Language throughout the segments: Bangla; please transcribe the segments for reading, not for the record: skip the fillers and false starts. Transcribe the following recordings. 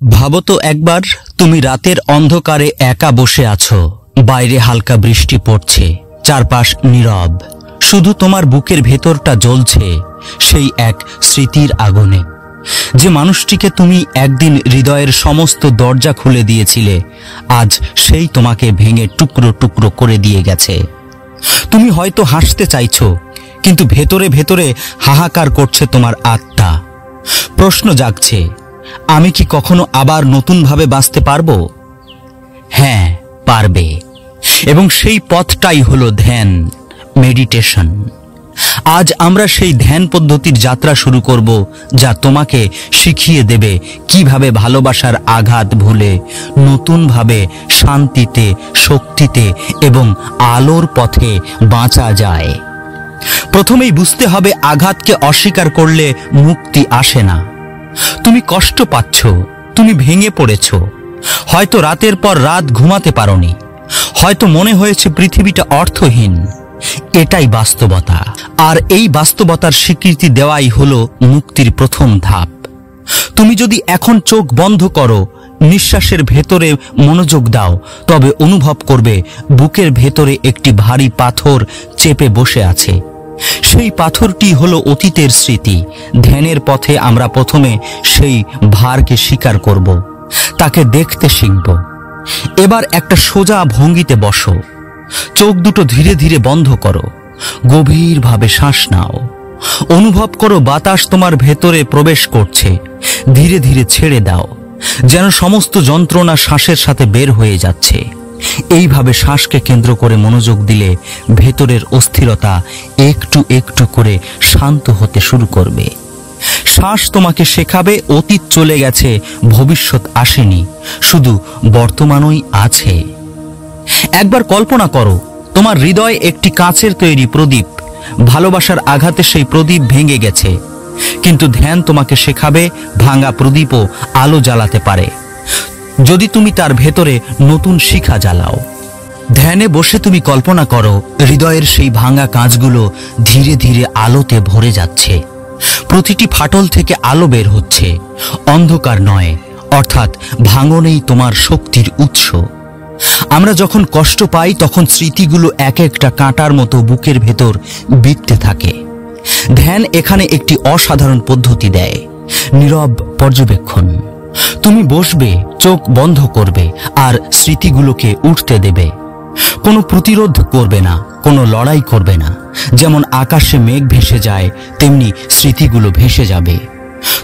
ভাবো তো একবার, তুমি রাতের অন্ধকারে একা বসে আছো। বাইরে হালকা বৃষ্টি পড়ছে, চারপাশ নীরব, শুধু তোমার বুকের ভেতরটা জ্বলছে সেই এক স্মৃতির আগুনে। যে মানুষটিকে তুমি একদিন হৃদয়ের সমস্ত দরজা খুলে দিয়েছিলে, আজ সেই তোমাকে ভেঙে টুকরো টুকরো করে দিয়ে গেছে। তুমি হয়তো হাসতে চাইছো, কিন্তু ভেতরে ভেতরে হাহাকার করছে তোমার আত্মা। প্রশ্ন জাগছে, আমি কি কখনো আবার নতুনভাবে বাঁচতে পারবো? হ্যাঁ, পারবে। এবং সেই পথটাই হলো ধ্যান, মেডিটেশন। আজ আমরা সেই ধ্যান পদ্ধতির যাত্রা শুরু করব, যা তোমাকে শিখিয়ে দেবে কিভাবে ভালোবাসার আঘাত ভুলে নতুনভাবে শান্তিতে, শক্তিতে এবং আলোর পথে বাঁচা যায়। প্রথমেই বুঝতে হবে, আঘাতকে অস্বীকার করলে মুক্তি আসে না। তুমি কষ্ট পাচ্ছ, তুমি ভেঙে পড়েছ, হয়তো রাতের পর রাত ঘুমাতে পারোনি, হয়তো মনে হয়েছে পৃথিবীটা অর্থহীন। এটাই বাস্তবতা, আর এই বাস্তবতার স্বীকৃতি দেওয়াই হলো মুক্তির প্রথম ধাপ। তুমি যদি এখন চোখ বন্ধ করো, নিঃশ্বাসের ভেতরে মনোযোগ দাও, তবে অনুভব করবে বুকের ভেতরে একটি ভারী পাথর চেপে বসে আছে। সেই পাথরটি হলো অতীতের স্মৃতি। ধ্যানের পথে আমরা প্রথমে সেই ভারকে স্বীকার করব, তাকে দেখতে শিখব। এবার একটা সোজা ভঙ্গিতে বসো, চোখ দুটো ধীরে ধীরে বন্ধ করো, গভীরভাবে শ্বাস নাও। অনুভব করো বাতাস তোমার ভেতরে প্রবেশ করছে, ধীরে ধীরে ছেড়ে দাও, যেন সমস্ত যন্ত্রণা শ্বাসের সাথে বের হয়ে যাচ্ছে। এইভাবে শ্বাসকে কেন্দ্র করে মনোযোগ দিলে ভেতরের অস্থিরতা একটু একটু করে শান্ত হতে শুরু করবে। শ্বাস তোমাকে শেখাবে অতীত চলে গেছে, ভবিষ্যৎ আসেনি, শুধু বর্তমানই আছে। একবার কল্পনা করো, তোমার হৃদয় একটি কাঁচের তৈরি প্রদীপ। ভালোবাসার আঘাতে সেই প্রদীপ ভেঙে গেছে, কিন্তু ধ্যান তোমাকে শেখাবে ভাঙা প্রদীপও আলো জ্বালাতে পারে, যদি তুমি তার ভেতরে নতুন শিখা জ্বালাও। ধ্যানে বসে তুমি কল্পনা করো, হৃদয়ের সেই ভাঙা কাঁচগুলো ধীরে ধীরে আলোতে ভরে যাচ্ছে। প্রতিটি ফাটল থেকে আলো বের হচ্ছে, অন্ধকার নয়, অর্থাৎ ভাঙনেই তোমার শক্তির উৎস। আমরা যখন কষ্ট পাই, তখন স্মৃতিগুলো এক একটা কাঁটার মতো বুকের ভেতর বিঁধতে থাকে। ধ্যান এখানে একটি অসাধারণ পদ্ধতি দেয়, নীরব পর্যবেক্ষণ। তুমি বসবে, চোখ বন্ধ করবে, আর স্মৃতিগুলোকে উঠতে দেবে। কোনো প্রতিরোধ করবে না, কোনো লড়াই করবে না। যেমন আকাশে মেঘ ভেসে যায়, তেমনি স্মৃতিগুলো ভেসে যাবে।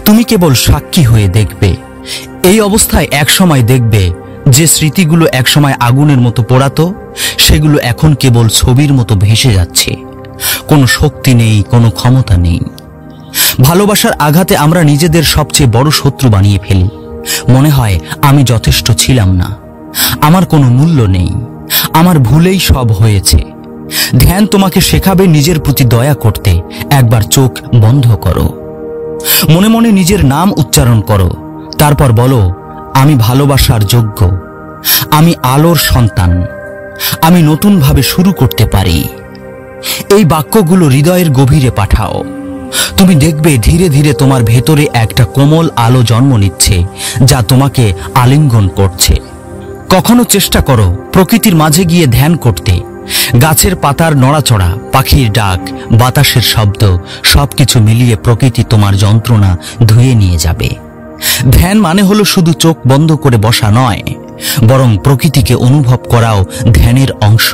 তুমি কেবল সাক্ষী হয়ে দেখবে। এই অবস্থায় একসময় দেখবে যে স্মৃতিগুলো একসময় আগুনের মতো পোড়াতো, সেগুলো এখন কেবল ছবির মতো ভেসে যাচ্ছে। কোনো শক্তি নেই, কোনো ক্ষমতা নেই। ভালোবাসার আঘাতে আমরা নিজেদের সবচেয়ে বড় শত্রু বানিয়ে ফেলি। মনে হয় আমি যথেষ্ট ছিলাম না, আমার কোনো মূল্য নেই, আমার ভুলেই সব হয়েছে। ধ্যান তোমাকে শেখাবে নিজের প্রতি দয়া করতে। একবার চোখ বন্ধ করো, মনে মনে নিজের নাম উচ্চারণ করো, তারপর বলো, আমি ভালোবাসার যোগ্য, আমি আলোর সন্তান, আমি নতুনভাবে শুরু করতে পারি। এই বাক্যগুলো হৃদয়ের গভীরে পাঠাও। তুমি দেখবে ধীরে ধীরে তোমার ভেতরে একটা কোমল আলো জন্ম নিচ্ছে, যা তোমাকে আলিঙ্গন করছে। কখনো চেষ্টা করো প্রকৃতির মাঝে গিয়ে ধ্যান করতে। গাছের পাতার নড়াচড়া, পাখির ডাক, বাতাসের শব্দ, সবকিছু মিলিয়ে প্রকৃতি তোমার যন্ত্রণা ধুয়ে নিয়ে যাবে। ধ্যান মানে হলো শুধু চোখ বন্ধ করে বসা নয়, বরং প্রকৃতিকে অনুভব করাও ধ্যানের অংশ।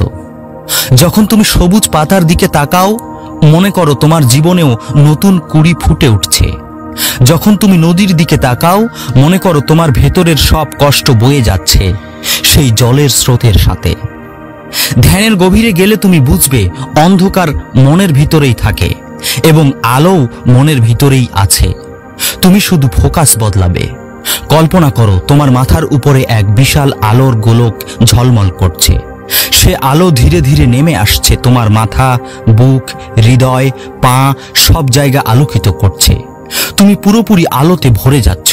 যখন তুমি সবুজ পাতার দিকে তাকাও, মনে করো তোমার জীবনেও নতুন কুঁড়ি ফুটে উঠছে। যখন তুমি নদীর দিকে তাকাও, মনে করো তোমার ভেতরের সব কষ্ট বয়ে যাচ্ছে সেই জলের স্রোতের সাথে। ধ্যানের গভীরে গেলে তুমি বুঝবে অন্ধকার মনের ভিতরেই থাকে এবং আলোও মনের ভিতরেই আছে। তুমি শুধু ফোকাস বদলাবে। কল্পনা করো তোমার মাথার উপরে এক বিশাল আলোর গোলক ঝলমল করছে। সে আলো ধীরে ধীরে নেমে আসছে, তোমার মাথা, বুক, হৃদয়, পা সব জায়গা আলোকিত করছে। তুমি পুরোপুরি আলোতে ভরে যাচ্ছ।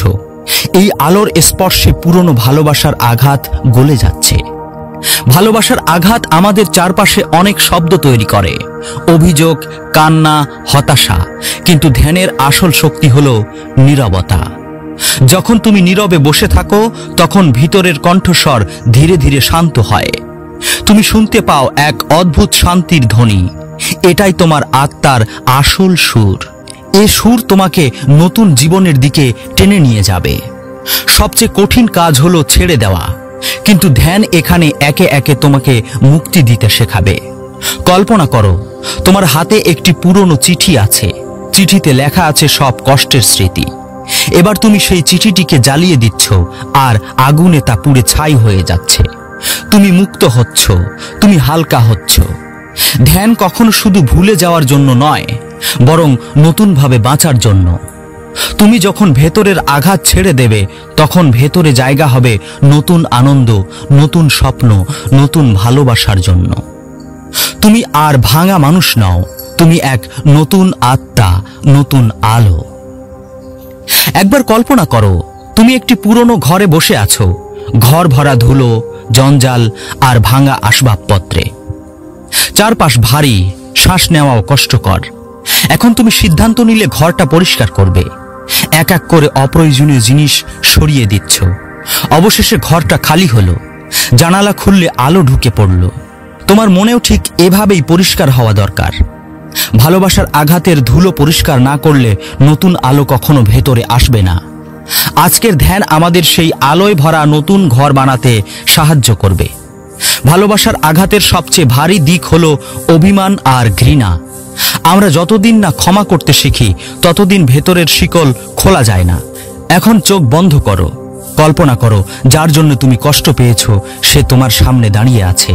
এই আলোর স্পর্শে পুরনো ভালোবাসার আঘাত গলে যাচ্ছে। ভালোবাসার আঘাত আমাদের চারপাশে অনেক শব্দ তৈরি করে, অভিযোগ, কান্না, হতাশা। কিন্তু ধ্যানের আসল শক্তি হলো নীরবতা। যখন তুমি নীরবে বসে থাকো তখন ভিতরের কণ্ঠস্বর ধীরে ধীরে শান্ত হয়। তুমি শুনতে পাও এক অদ্ভুত শান্তির ধ্বনি। এটাই তোমার আত্মার আসল সুর। এ সুর তোমাকে নতুন জীবনের দিকে টেনে নিয়ে যাবে। সবচেয়ে কঠিন কাজ হলো ছেড়ে দেওয়া, কিন্তু ধ্যান এখানে একে একে তোমাকে মুক্তি দিতে শেখাবে। কল্পনা করো তোমার হাতে একটি পুরনো চিঠি আছে। চিঠিতে লেখা আছে সব কষ্টের স্মৃতি। এবার তুমি সেই চিঠিটিকে জ্বালিয়ে দিচ্ছ, আর আগুনে তা পুড়ে ছাই হয়ে যাচ্ছে। তুমি মুক্ত হচ্ছ, তুমি হালকা হচ্ছ। ধ্যান কখনো শুধু ভুলে যাওয়ার জন্য নয়, বরং নতুনভাবে বাঁচার জন্য। তুমি যখন ভেতরের আঘাত ছেড়ে দেবে, তখন ভেতরে জায়গা হবে নতুন আনন্দ, নতুন স্বপ্ন, নতুন ভালোবাসার জন্য। তুমি আর ভাঙা মানুষ নও, তুমি এক নতুন আত্মা, নতুন আলো। একবার কল্পনা করো তুমি একটি পুরনো ঘরে বসে আছো, ঘর ভরা ধুলো, জঞ্জাল আর ভাঙা আসবাবপত্রে। চারপাশ ভারী, শ্বাস নেওয়াও কষ্টকর। এখন তুমি সিদ্ধান্ত নিলে ঘরটা পরিষ্কার করবে। এক এক করে অপ্রয়োজনীয় জিনিস সরিয়ে দিচ্ছ। অবশেষে ঘরটা খালি হলো। জানালা খুললে আলো ঢুকে পড়ল। তোমার মনেও ঠিক এভাবেই পরিষ্কার হওয়া দরকার। ভালোবাসার আঘাতের ধুলো পরিষ্কার না করলে নতুন আলো কখনো ভেতরে আসবে না। আজকের ধ্যান আমাদের সেই আলোয় ভরা নতুন ঘর বানাতে সাহায্য করবে। ভালোবাসার আঘাতের সবচেয়ে ভারী দিক হলো অভিমান আর ঘৃণা। আমরা যতদিন না ক্ষমা করতে শিখি, ততদিন ভেতরের শিকল খোলা যায় না। এখন চোখ বন্ধ করো। কল্পনা করো যার জন্য তুমি কষ্ট পেয়েছো সে তোমার সামনে দাঁড়িয়ে আছে।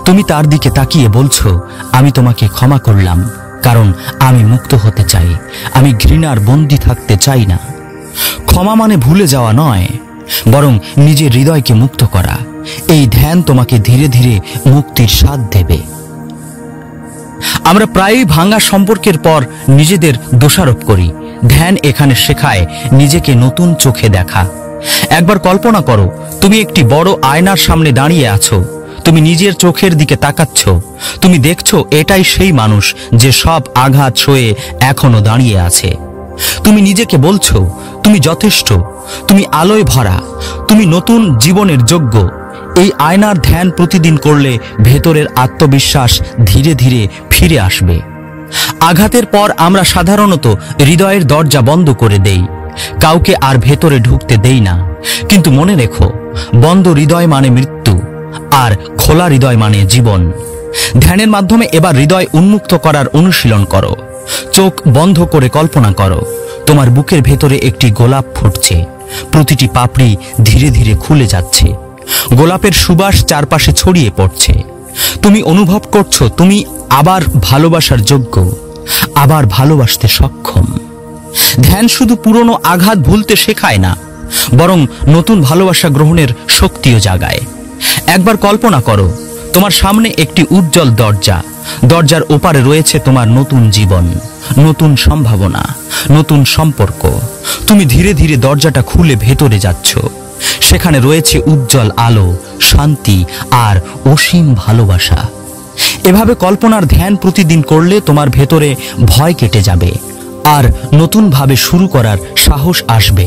তুমি তার দিকে তাকিয়ে বলছো, আমি তোমাকে ক্ষমা করলাম, কারণ আমি মুক্ত হতে চাই। আমি ঘৃণার বন্দী থাকতে চাই না। ক্ষমা মানে ভুলে যাওয়া নয়, বরং নিজের হৃদয়কে মুক্ত করা। এই ধ্যান তোমাকে ধীরে ধীরে মুক্তির স্বাদ দেবে। আমরা প্রায়ই ভাঙা সম্পর্কের পর নিজেদের দোষারোপ করি। ধ্যান এখানে শেখায় নিজেকে নতুন চোখে দেখা। একবার কল্পনা করো তুমি একটি বড় আয়নার সামনে দাঁড়িয়ে আছো। তুমি নিজের চোখের দিকে তাকাচ্ছ। তুমি দেখছো এটাই সেই মানুষ যে সব আঘাত সয়ে এখনো দাঁড়িয়ে আছে। তুমি নিজেকে বলছো তুমি যথেষ্ট, তুমি আলোয় ভরা, তুমি নতুন জীবনের যোগ্য। এই আয়নার ধ্যান প্রতিদিন করলে ভেতরের আত্মবিশ্বাস ধীরে ধীরে ফিরে আসবে। আঘাতের পর আমরা সাধারণত হৃদয়ের দরজা বন্ধ করে দেই, কাউকে আর ভেতরে ঢুকতে দেই না। কিন্তু মনে রেখো, বন্ধ হৃদয় মানে মৃত্যু, আর খোলা হৃদয় মানে জীবন। ধ্যানের মাধ্যমে এবার হৃদয় উন্মুক্ত করার অনুশীলন করো। চোখ বন্ধ করে কল্পনা করো তোমার বুকের ভেতরে একটি গোলাপ ফুটছে। প্রতিটি পাপড়ি ধীরে ধীরে খুলে যাচ্ছে। গোলাপের সুবাস চারপাশে ছড়িয়ে পড়ছে। তুমি অনুভব করছো তুমি আবার ভালোবাসার যোগ্য, আবার ভালোবাসতে সক্ষম। ধ্যান শুধু পুরনো আঘাত ভুলতে শেখায় না, বরং নতুন ভালোবাসা গ্রহণের শক্তিও জাগায়। একবার কল্পনা করো তোমার সামনে একটি উজ্জ্বল দরজা। দরজার ওপারে রয়েছে তোমার নতুন জীবন, নতুন সম্ভাবনা, নতুন সম্পর্ক। তুমি ধীরে ধীরে দরজাটা খুলে ভেতরে যাচ্ছ। সেখানে রয়েছে উজ্জ্বল আলো, শান্তি আর অসীম ভালোবাসা। এভাবে কল্পনার ধ্যান প্রতিদিন করলে তোমার ভেতরে ভয় কেটে যাবে, আর নতুনভাবে শুরু করার সাহস আসবে।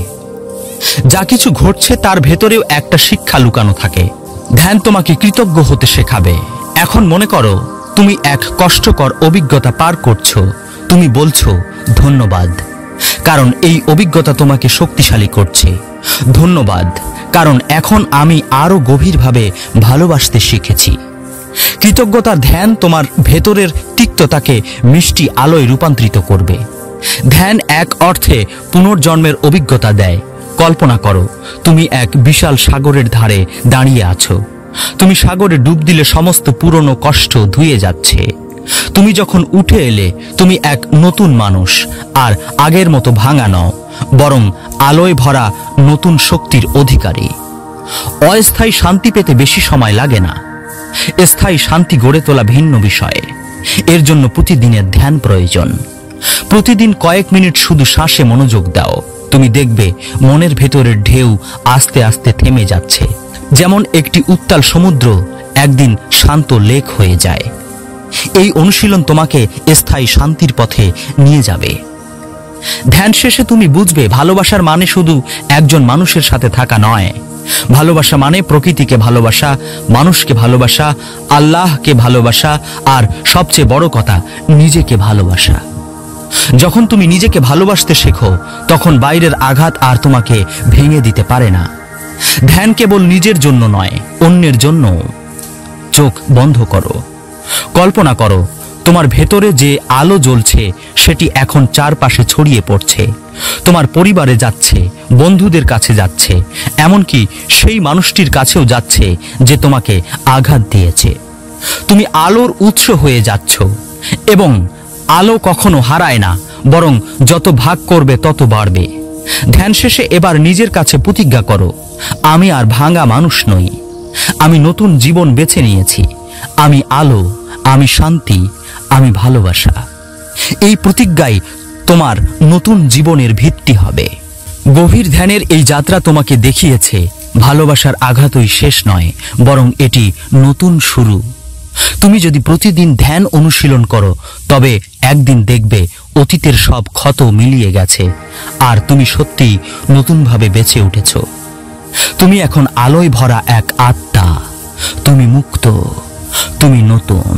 যা কিছু ঘটছে তার ভেতরেও একটা শিক্ষা লুকানো থাকে। ধ্যান তোমাকে কৃতজ্ঞ হতে শেখাবে। এখন মনে করো তুমি এক কষ্টকর অভিজ্ঞতা পার করছো। তুমি বলছো ধন্যবাদ, কারণ এই অভিজ্ঞতা তোমাকে শক্তিশালী করছে। ধন্যবাদ, কারণ এখন আমি আরো গভীরভাবে ভালোবাসতে শিখেছি। কৃতজ্ঞতার ধ্যান তোমার ভেতরের তিক্ততাকে মিষ্টি আলোয় রূপান্তরিত করবে। ধ্যান এক অর্থে পুনর্জন্মের অভিজ্ঞতা দেয়। কল্পনা করো তুমি এক বিশাল সাগরের ধারে দাঁড়িয়ে আছো। তুমি সাগরে ডুব দিলে সমস্ত পুরনো কষ্ট ধুয়ে যাচ্ছে। তুমি যখন উঠে এলে তুমি এক নতুন মানুষ, আর আগের মতো ভাঙা নও, বরং আলোয় ভরা নতুন শক্তির অধিকারী। অস্থায়ী শান্তি পেতে বেশি সময় লাগে না। স্থায়ী শান্তি গড়ে তোলা ভিন্ন বিষয়ে। এর জন্য প্রতিদিনের ধ্যান প্রয়োজন। প্রতিদিন কয়েক মিনিট শুধু শ্বাসে মনোযোগ দাও। তুমি দেখবে মনের ভেতরের ঢেউ আস্তে আস্তে থেমে যাচ্ছে। যেমন একটি উত্তাল সমুদ্র একদিন শান্ত লেক হয়ে যায়। এই অনুশীলন তোমাকে স্থায়ী শান্তির পথে নিয়ে যাবে। ধ্যান শেষে তুমি বুঝবে ভালোবাসার মানে শুধু একজন মানুষের সাথে থাকা নয়। ভালোবাসা মানে প্রকৃতিকে ভালোবাসা, মানুষকে ভালোবাসা, আল্লাহকে ভালোবাসা, আর সবচেয়ে বড় কথা নিজেকে ভালোবাসা। যখন তুমি নিজেকে ভালোবাসতে শেখো তখন বাইরের আঘাত আর তোমাকে ভেঙে দিতে পারে না। ধ্যান কেবল নিজের জন্য নয়, অন্যের জন্য। চোখ বন্ধ করো, কল্পনা করো তোমার ভেতরে যে আলো জ্বলছে সেটি এখন চারপাশে ছড়িয়ে পড়ছে, তোমার পরিবারে যাচ্ছে, বন্ধুদের কাছে যাচ্ছে, এমনকি সেই মানুষটির কাছেও যাচ্ছে যে তোমাকে আঘাত দিয়েছে। তুমি আলোর উৎস হয়ে যাচ্ছ এবং আলো কখনো হারায় না, বরং যত ভাগ করবে তত বাড়বে। ধ্যান শেষে এবার নিজের কাছে প্রতিজ্ঞা করো, আমি আর ভাঙা মানুষ নই, আমি নতুন জীবন বেছে নিয়েছি, আমি আলো, আমি শান্তি, আমি ভালোবাসা। এই প্রতিজ্ঞাই তোমার নতুন জীবনের ভিত্তি হবে। গভীর ধ্যানের এই যাত্রা তোমাকে দেখিয়েছে ভালোবাসার আঘাতই শেষ নয়, বরং এটি নতুন শুরু। তুমি যদি প্রতিদিন ধ্যান অনুশীলন করো তবে একদিন দেখবে অতীতের সব ক্ষত মিলিয়ে গেছে আর তুমি সত্যিই নতুনভাবে বেঁচে উঠেছ। তুমি এখন আলোয় ভরা এক আত্মা, তুমি মুক্ত, তুমি নতুন।